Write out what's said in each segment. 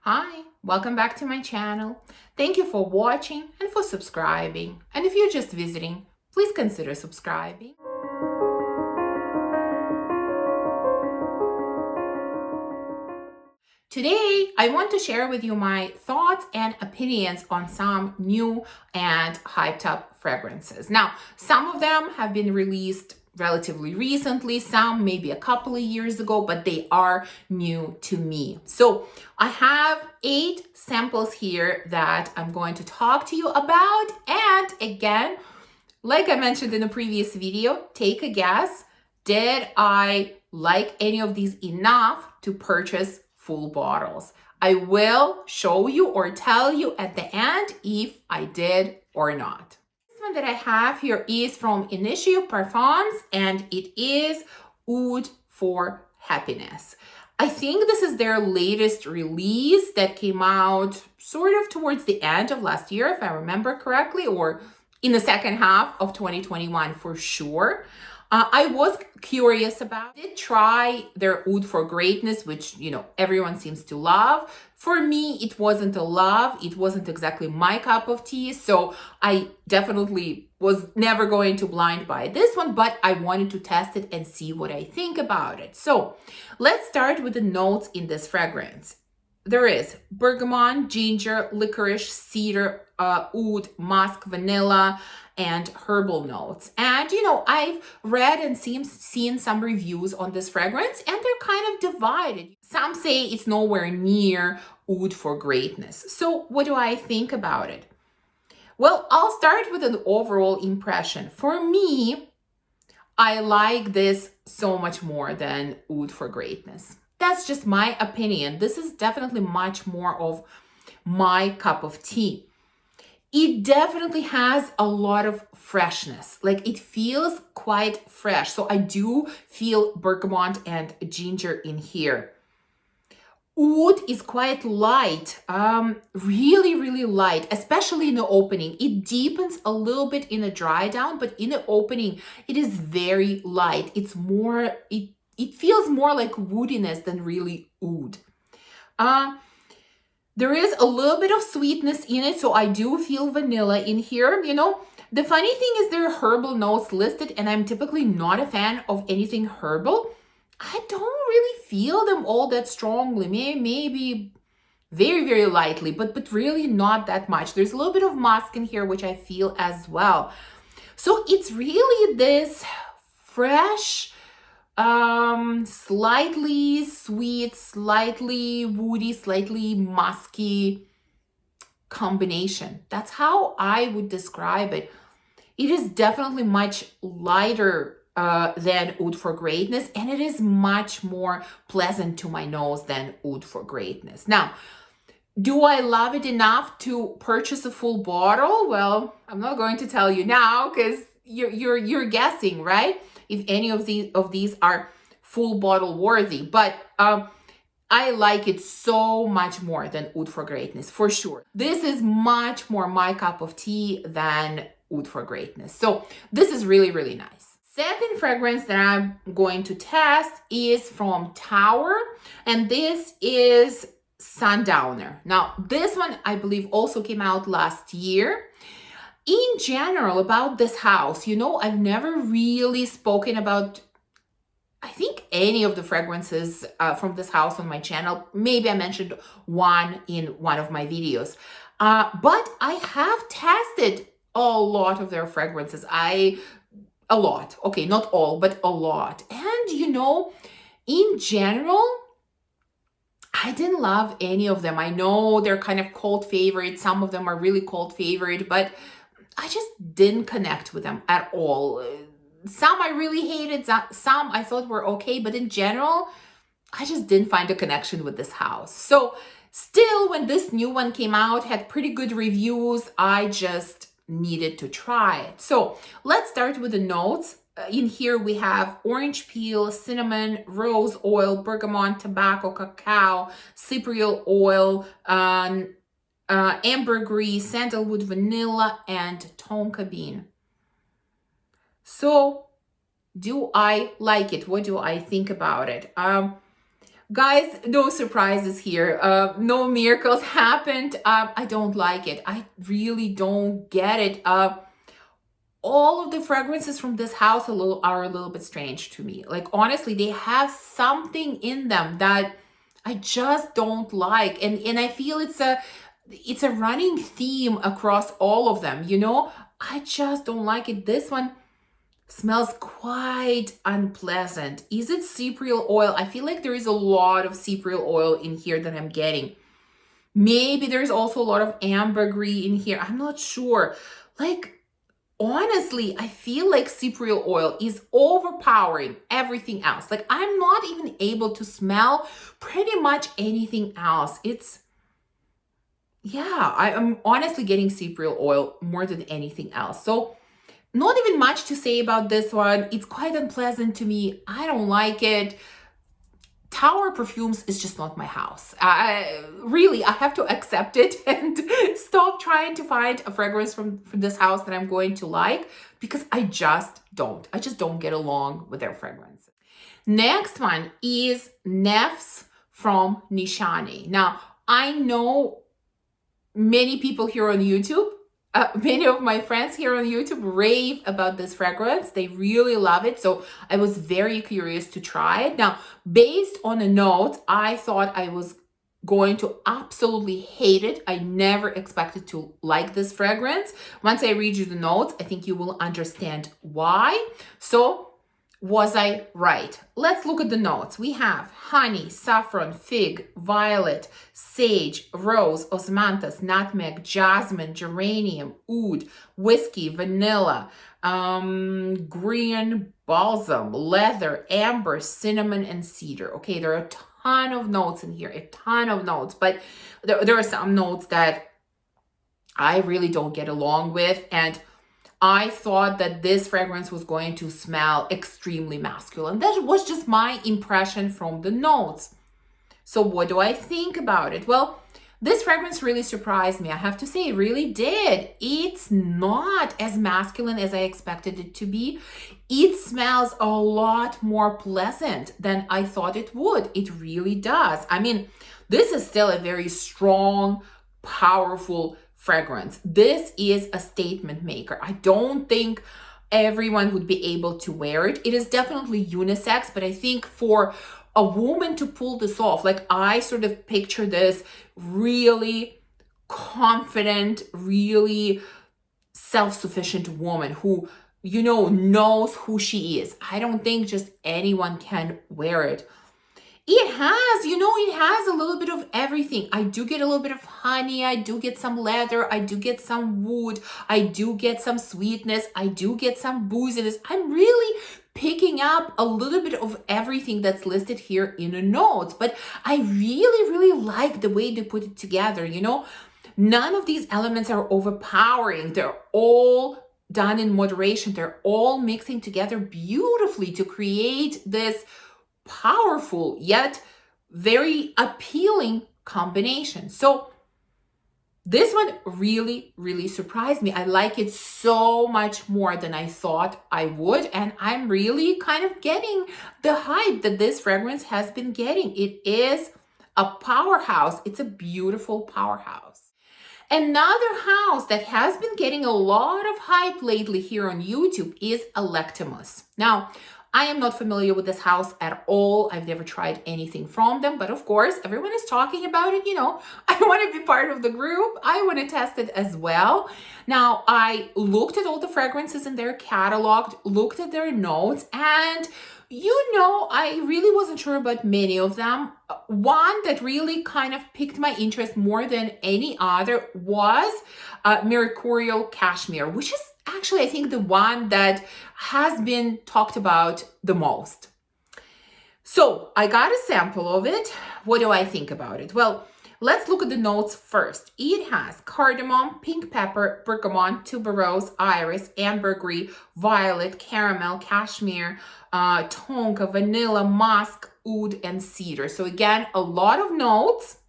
Hi, welcome back to my channel. Thank you for watching and for subscribing. And if you're just visiting, please consider subscribing. Today, I want to share with you my thoughts and opinions on some new and hyped up fragrances. Now, some of them have been released relatively recently, some maybe a couple of years ago, but they are new to me. So I have 8 samples here that I'm going to talk to you about. And again, like I mentioned in the previous video, take a guess. Did I like any of these enough to purchase full bottles? I will show you or tell you at the end if I did or not. This one that I have here is from Initio Parfums, and it is Oud for Happiness. I think this is their latest release that came out sort of towards the end of last year, if I remember correctly, or in the second half of 2021 for sure. I was curious about it. Try their Oud for Greatness, which, everyone seems to love. For me, it wasn't a love. It wasn't exactly my cup of tea. So I definitely was never going to blind buy this one, but I wanted to test it and see what I think about it. So let's start with the notes in this fragrance. There is bergamot, ginger, licorice, cedar, oud, musk, vanilla, and herbal notes. And I've read and seen some reviews on this fragrance, and they're kind of divided. Some say it's nowhere near Oud for Greatness. So what do I think about it? Well, I'll start with an overall impression. For me, I like this so much more than Oud for Greatness. That's just my opinion. This is definitely much more of my cup of tea. It definitely has a lot of freshness. Like, it feels quite fresh. So I do feel bergamot and ginger in here. Oud is quite light, really, really light, especially in the opening. It deepens a little bit in the dry down, but in the opening, it is very light. It's more, it feels more like woodiness than really oud. There is a little bit of sweetness in it, so I do feel vanilla in here. The funny thing is there are herbal notes listed, and I'm typically not a fan of anything herbal. I don't really feel them all that strongly. Maybe very, very lightly, but really not that much. There's a little bit of musk in here, which I feel as well. So it's really this fresh, slightly sweet, slightly woody, slightly musky combination. That's how I would describe it. It is definitely much lighter than Oud for Greatness, and it is much more pleasant to my nose than Oud for Greatness. Now, do I love it enough to purchase a full bottle? Well, I'm not going to tell you now because you're guessing, right? If any of these are full bottle worthy, but I like it so much more than Oud for Greatness, for sure. This is much more my cup of tea than Oud for Greatness. So this is really, really nice. Second fragrance that I'm going to test is from Touer, and this is Sundowner. Now, this one, I believe, also came out last year. In general, about this house, I've never really spoken about, I think, any of the fragrances from this house on my channel. Maybe I mentioned one in one of my videos. But I have tested a lot of their fragrances. A lot. Okay, not all, but a lot. And, in general, I didn't love any of them. I know they're kind of cult favorites. Some of them are really cult favorite, but I just didn't connect with them at all. Some I really hated, some I thought were okay, but in general, I just didn't find a connection with this house. So still, when this new one came out, had pretty good reviews, I just needed to try it. So let's start with the notes. In here we have orange peel, cinnamon, rose oil, bergamot, tobacco, cacao, cypriol oil, ambergris, sandalwood, vanilla, and tonka bean. So do I like it? What do I think about it? Guys, no surprises here. No miracles happened. I don't like it. I really don't get it. All of the fragrances from this house are a little bit strange to me. Like, honestly, they have something in them that I just don't like. And I feel it's a running theme across all of them, you know? I just don't like it. This one smells quite unpleasant. Is it cypriol oil? I feel like there is a lot of cypriol oil in here that I'm getting. Maybe there's also a lot of ambergris in here. I'm not sure. Like, honestly, I feel like cypriol oil is overpowering everything else. Like, I'm not even able to smell pretty much anything else. I'm honestly getting cypriol oil more than anything else. So not even much to say about this one. It's quite unpleasant to me. I don't like it. Touer Perfumes is just not my house. Really, I have to accept it and stop trying to find a fragrance from this house that I'm going to like, because I just don't get along with their fragrance. Next one is Nefs from Nishane. Now, I know many people here on YouTube, many of my friends here on YouTube rave about this fragrance. They really love it. So I was very curious to try it. Now, based on the notes, I thought I was going to absolutely hate it. I never expected to like this fragrance. Once I read you the notes, I think you will understand why. So, was I right? Let's look at the notes. We have honey, saffron, fig, violet, sage, rose, osmanthus, nutmeg, jasmine, geranium, oud, whiskey, vanilla, green balsam, leather, amber, cinnamon, and cedar. Okay, there are a ton of notes in here, a ton of notes, but there are some notes that I really don't get along with, and I thought that this fragrance was going to smell extremely masculine. That was just my impression from the notes. So what do I think about it? Well, this fragrance really surprised me. I have to say, it really did. It's not as masculine as I expected it to be. It smells a lot more pleasant than I thought it would. It really does. I mean, this is still a very strong, powerful fragrance. This is a statement maker. I don't think everyone would be able to wear it. It is definitely unisex, but I think for a woman to pull this off, like, I sort of picture this really confident, really self-sufficient woman who, you know, knows who she is. I don't think just anyone can wear it. It has a little bit of everything. I do get a little bit of honey. I do get some leather. I do get some wood. I do get some sweetness. I do get some booziness. I'm really picking up a little bit of everything that's listed here in the notes. But I really, really like the way they put it together. You know, none of these elements are overpowering. They're all done in moderation. They're all mixing together beautifully to create this powerful yet very appealing combination. So this one really, really surprised me. I like it so much more than I thought I would, and I'm really kind of getting the hype that this fragrance has been getting. It is a powerhouse. It's a beautiful powerhouse. Another house that has been getting a lot of hype lately here on YouTube is Electimus. Now, I am not familiar with this house at all. I've never tried anything from them, but of course, everyone is talking about it. You know, I want to be part of the group. I want to test it as well. Now, I looked at all the fragrances in their catalog, looked at their notes, and you know, I really wasn't sure about many of them. One that really kind of piqued my interest more than any other was Mercurial Cashmere, which is actually, I think, the one that has been talked about the most. So I got a sample of it. What do I think about it? Well, let's look at the notes first. It has cardamom, pink pepper, bergamot, tuberose, iris, ambergris, violet, caramel, cashmere, tonka, vanilla, musk, oud, and cedar. So again, a lot of notes.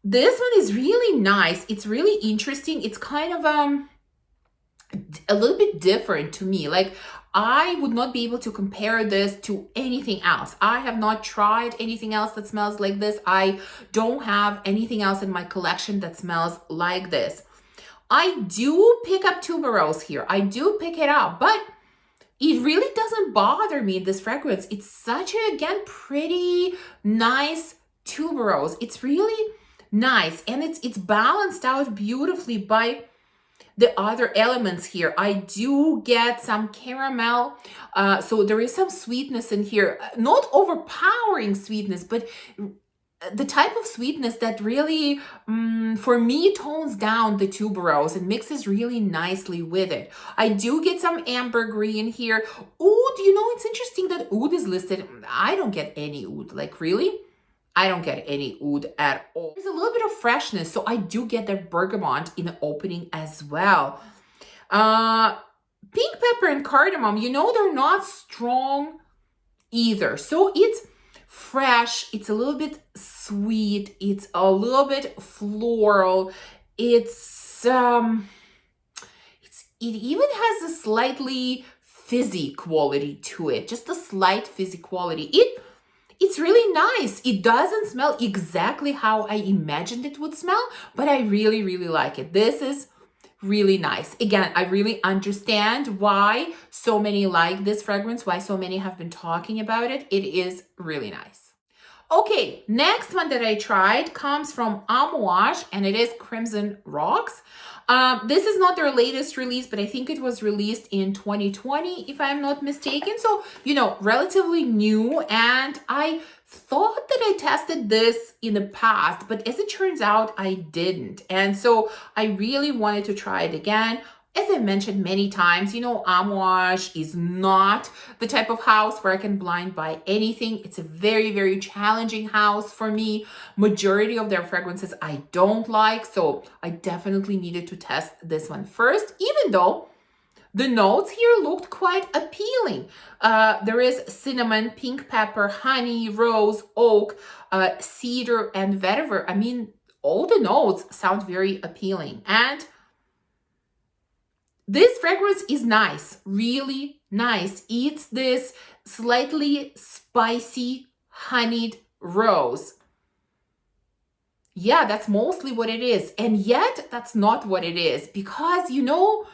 This one is really nice. It's really interesting. It's kind of a little bit different to me. Like, I would not be able to compare this to anything else. I have not tried anything else that smells like this. I don't have anything else in my collection that smells like this. I do pick up tuberose here. I do pick it up, but it really doesn't bother me, this fragrance. It's such a, again, pretty nice tuberose. It's really nice, and it's balanced out beautifully by the other elements here. I do get some caramel, so there is some sweetness in here, not overpowering sweetness, but the type of sweetness that really, for me, tones down the tuberose and mixes really nicely with it. I do get some ambergris here. Oud, you know, it's interesting that oud is listed. I don't get any oud, like, really? I don't get any oud at all. There's a little bit of freshness, so I do get that bergamot in the opening as well. Pink pepper and cardamom, you know, they're not strong either. So it's fresh, it's a little bit sweet, it's a little bit floral. It even has a slightly fizzy quality to it, just a slight fizzy quality. It's really nice. It doesn't smell exactly how I imagined it would smell, but I really, really like it. This is really nice. Again, I really understand why so many like this fragrance, why so many have been talking about it. It is really nice. Okay, next one that I tried comes from Amouage, and it is Crimson Rocks. This is not their latest release, but I think it was released in 2020, if I'm not mistaken. So, you know, relatively new. And I thought that I tested this in the past, but as it turns out, I didn't. And so I really wanted to try it again. As I mentioned many times, you know, Amouage is not the type of house where I can blind buy anything. It's a very, very challenging house for me. Majority of their fragrances I don't like, so I definitely needed to test this one first, even though the notes here looked quite appealing. There is cinnamon, pink pepper, honey, rose, oak, cedar, and vetiver. I mean, all the notes sound very appealing. And this fragrance is nice, really nice. It's this slightly spicy, honeyed rose. Yeah, that's mostly what it is. And yet, that's not what it is. Because, you know,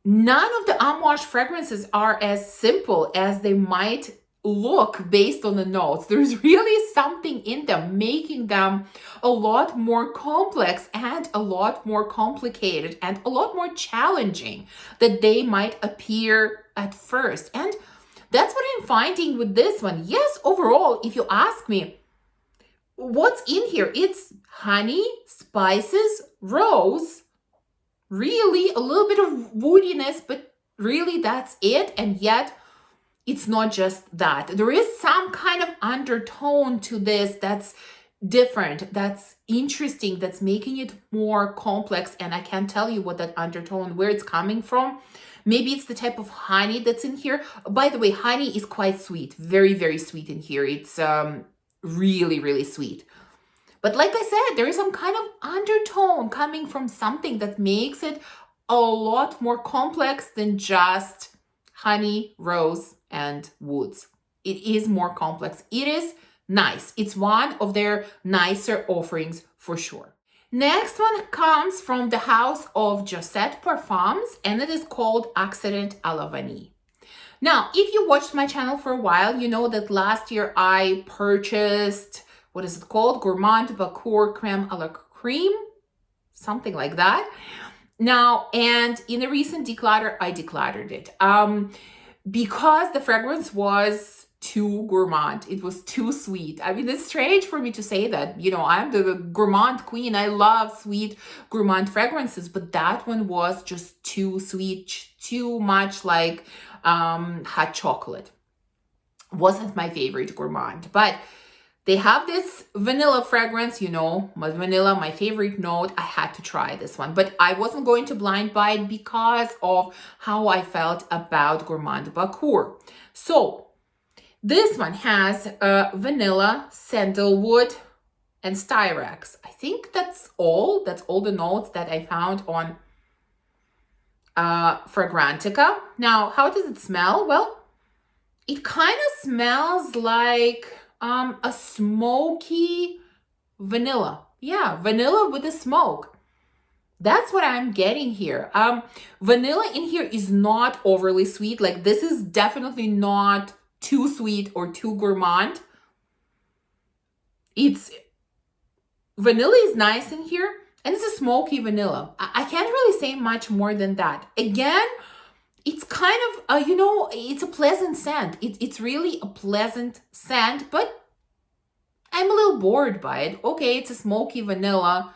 none of the Amouage fragrances are as simple as they might look based on the notes. There's really something in them, making them a lot more complex and a lot more complicated and a lot more challenging than they might appear at first. And that's what I'm finding with this one. Yes, overall, if you ask me, what's in here? It's honey, spices, rose, really a little bit of woodiness, but really that's it. And yet, it's not just that. There is some kind of undertone to this that's different, that's interesting, that's making it more complex. And I can't tell you what that undertone, where it's coming from. Maybe it's the type of honey that's in here. By the way, honey is quite sweet, very, very sweet in here. It's really, really sweet. But like I said, there is some kind of undertone coming from something that makes it a lot more complex than just honey, rose, and woods. It is more complex. It is nice. It's one of their nicer offerings for sure. Next one comes from the house of Jousset Parfums, and it is called Accident à la Vanille. Now, if you watched my channel for a while, you know that last year I purchased, what is it called? Gourmand Bacour Crème à la Crème, something like that. Now, and in a recent declutter, I decluttered it. Because the fragrance was too gourmand. It was too sweet. I mean, it's strange for me to say that. You know, I'm the gourmand queen. I love sweet gourmand fragrances, but that one was just too sweet, too much like hot chocolate. Wasn't my favorite gourmand, but they have this vanilla fragrance, you know, vanilla, my favorite note. I had to try this one, but I wasn't going to blind buy it because of how I felt about Gourmand Bacour. So this one has vanilla, sandalwood, and styrax. I think that's all. That's all the notes that I found on Fragrantica. Now, how does it smell? Well, it kind of smells like a smoky vanilla. Yeah, vanilla with a smoke. That's what I'm getting here. Vanilla in here is not overly sweet. Like, this is definitely not too sweet or too gourmand. Vanilla is nice in here, and it's a smoky vanilla. I can't really say much more than that. Again, it's kind of, it's a pleasant scent. It's really a pleasant scent, but I'm a little bored by it. Okay, it's a smoky vanilla.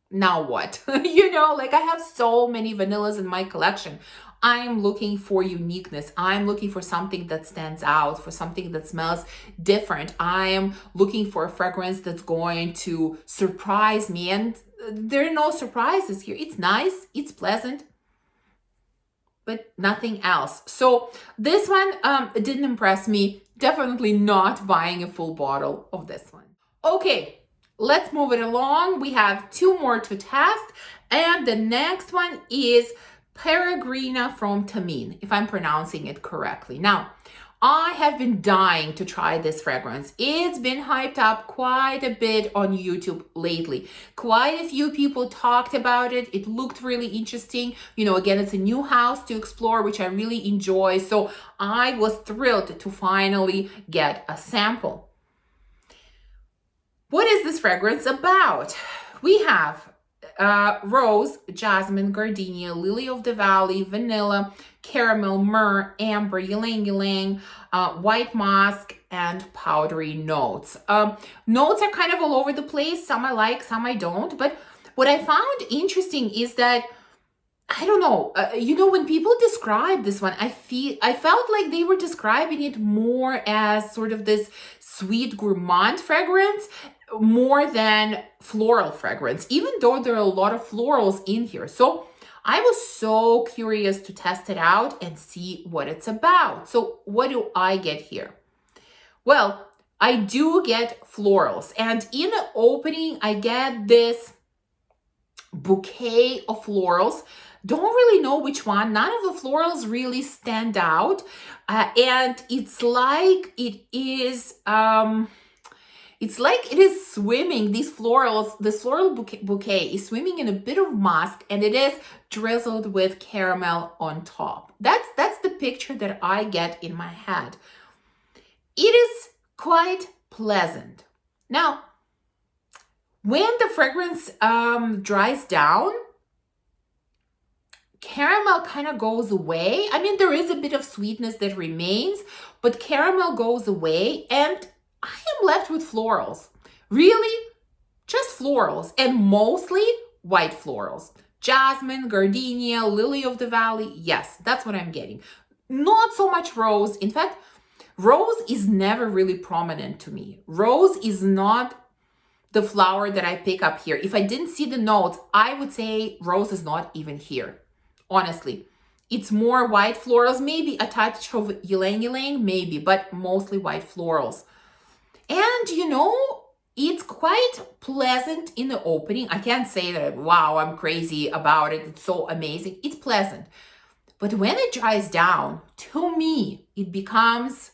Now what? Like, I have so many vanillas in my collection. I'm looking for uniqueness. I'm looking for something that stands out, for something that smells different. I am looking for a fragrance that's going to surprise me. And there are no surprises here. It's nice, it's pleasant, but nothing else. So this one didn't impress me. Definitely not buying a full bottle of this one. Okay, let's move it along. We have 2 more to test. And the next one is Peregrina from Thameen, if I'm pronouncing it correctly. Now, I have been dying to try this fragrance. It's been hyped up quite a bit on YouTube lately. Quite a few people talked about it. It looked really interesting. Again, it's a new house to explore, which I really enjoy. So I was thrilled to finally get a sample. What is this fragrance about? We have rose, jasmine, gardenia, lily of the valley, vanilla, caramel, myrrh, amber, ylang ylang, white musk, and powdery notes. Notes are kind of all over the place. Some I like, some I don't. But what I found interesting is that, I don't know, when people describe this one, I felt like they were describing it more as sort of this sweet gourmand fragrance, more than floral fragrance, even though there are a lot of florals in here. So I was so curious to test it out and see what it's about. So what do I get here? Well, I do get florals, and in the opening, I get this bouquet of florals. Don't really know which one. None of the florals really stand out. And it's like it is... It's like it is swimming, this floral bouquet is swimming in a bit of musk, and it is drizzled with caramel on top. That's the picture that I get in my head. It is quite pleasant. Now, when the fragrance dries down, caramel kind of goes away. I mean, there is a bit of sweetness that remains, but caramel goes away, and I am left with florals. Really, just florals, and mostly white florals. Jasmine, gardenia, lily of the valley. Yes, that's what I'm getting. Not so much rose. In fact, rose is never really prominent to me. Rose is not the flower that I pick up here. If I didn't see the notes, I would say rose is not even here. Honestly, it's more white florals, maybe a touch of ylang ylang, maybe, but mostly white florals. And it's quite pleasant in the opening. I can't say that, wow, I'm crazy about it. It's so amazing. It's pleasant. But when it dries down, to me, it becomes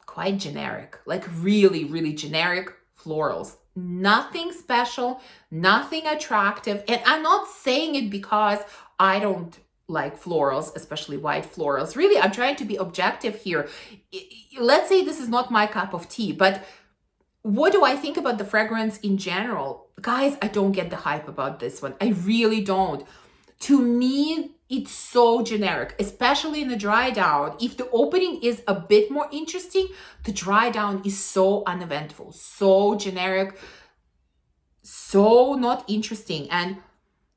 quite generic, like really, really generic florals. Nothing special, nothing attractive. And I'm not saying it because I don't like florals, especially white florals. Really, I'm trying to be objective here. Let's say this is not my cup of tea, but what do I think about the fragrance in general? Guys, I don't get the hype about this one. I really don't. To me, it's so generic, especially in the dry down. If the opening is a bit more interesting, the dry down is so uneventful, so generic, so not interesting. And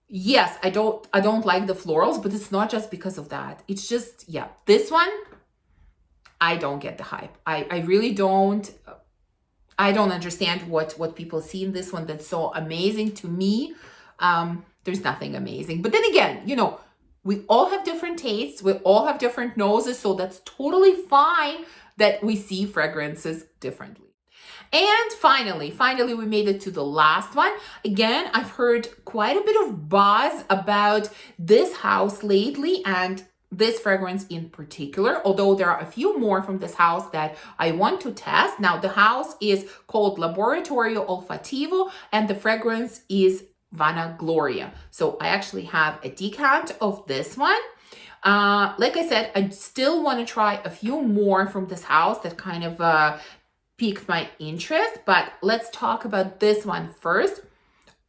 yes, I don't like the florals, but it's not just because of that. It's just, yeah, this one, I don't get the hype. I really don't. I don't understand what people see in this one that's so amazing. To me, there's nothing amazing. But then again, we all have different tastes. We all have different noses. So that's totally fine that we see fragrances differently. And finally, we made it to the last one. Again, I've heard quite a bit of buzz about this house lately and this fragrance in particular, although there are a few more from this house that I want to test. Now, the house is called Laboratorio Olfattivo and the fragrance is Vanagloria. So I actually have a decant of this one. Like I said, I still want to try a few more from this house that kind of piqued my interest, but let's talk about this one first.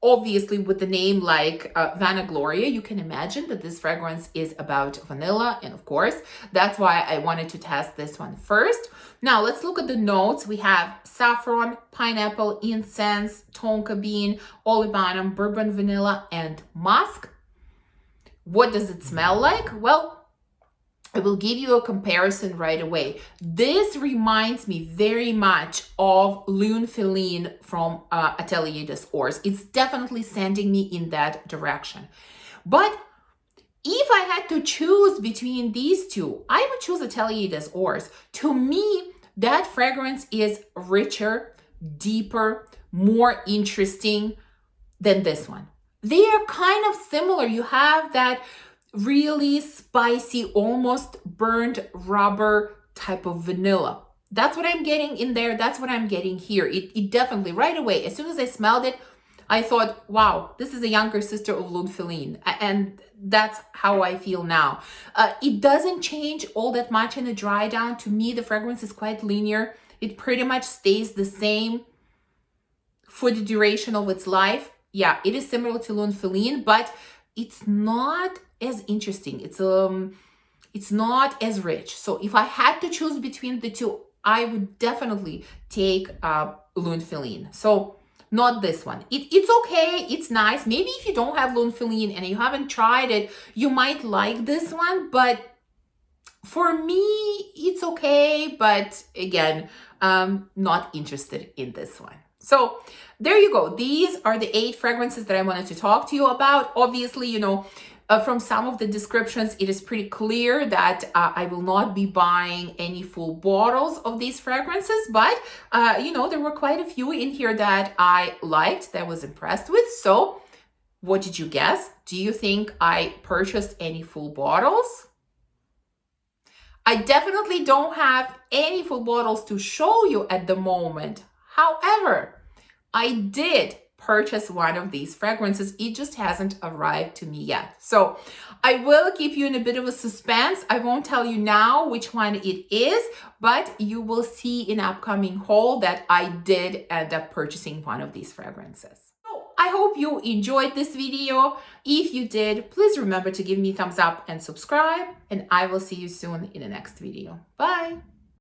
Obviously, with the name like Vanagloria, you can imagine that this fragrance is about vanilla, and of course, that's why I wanted to test this one first. Now, let's look at the notes. We have saffron, pineapple, incense, tonka bean, olibanum, bourbon vanilla, and musk. What does it smell like? Well, I will give you a comparison right away. This reminds me very much of L'Une Féline from Atelier des Ors. It's definitely sending me in that direction. But if I had to choose between these two, I would choose Atelier des Ors. To me, that fragrance is richer, deeper, more interesting than this one. They are kind of similar. You have that really spicy, almost burnt rubber type of vanilla. That's what I'm getting in there. That's what I'm getting here. It definitely, right away, as soon as I smelled it, I thought, wow, this is a younger sister of L'Une Féline. And that's how I feel now. It doesn't change all that much in the dry down. To me, the fragrance is quite linear. It pretty much stays the same for the duration of its life. Yeah, it is similar to L'Une Féline, but it's not as interesting. It's not as rich. So if I had to choose between the two, I would definitely take L'Une Féline. So not this one. It's okay. It's nice. Maybe if you don't have L'Une Féline and you haven't tried it, you might like this one. But for me, it's okay. But again, not interested in this one. So there you go. These are the 8 fragrances that I wanted to talk to you about. Obviously, you know, from some of the descriptions, it is pretty clear that I will not be buying any full bottles of these fragrances, but you know, there were quite a few in here that I liked, that I was impressed with. So what did you guess? Do you think I purchased any full bottles? I definitely don't have any full bottles to show you at the moment. However, I did purchase one of these fragrances. It just hasn't arrived to me yet. So I will keep you in a bit of a suspense. I won't tell you now which one it is, but you will see in upcoming haul that I did end up purchasing one of these fragrances. So I hope you enjoyed this video. If you did, please remember to give me a thumbs up and subscribe, and I will see you soon in the next video. Bye.